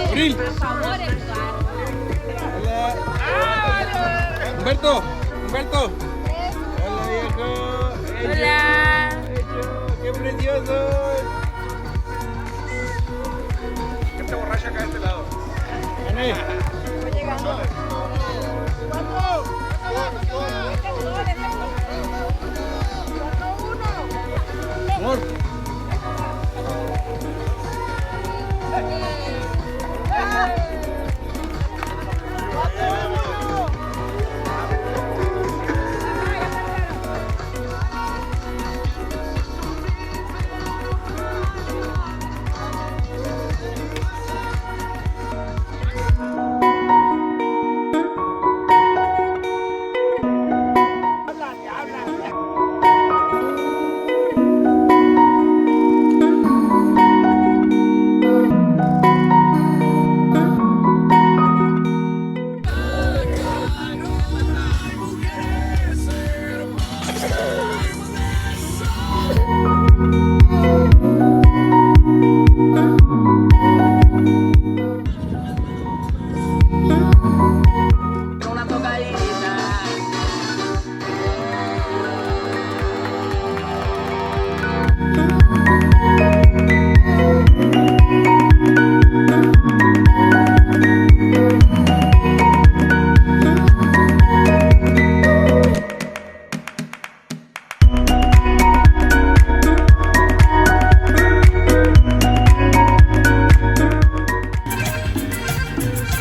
Abril. Por favor, Eduardo. Hola. Humberto. Hola, viejo. Hola. Qué precioso. Este borracho acá de este lado. Gané. Voy llegando. Amor.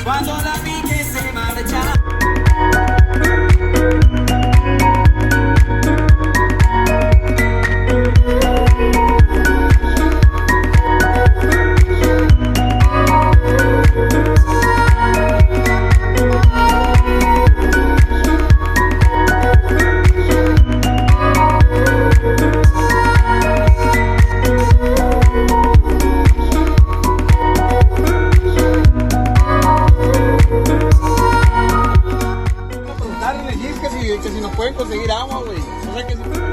Cuando la vi que se marcha. Que si nos pueden conseguir agua, güey. O sea que si...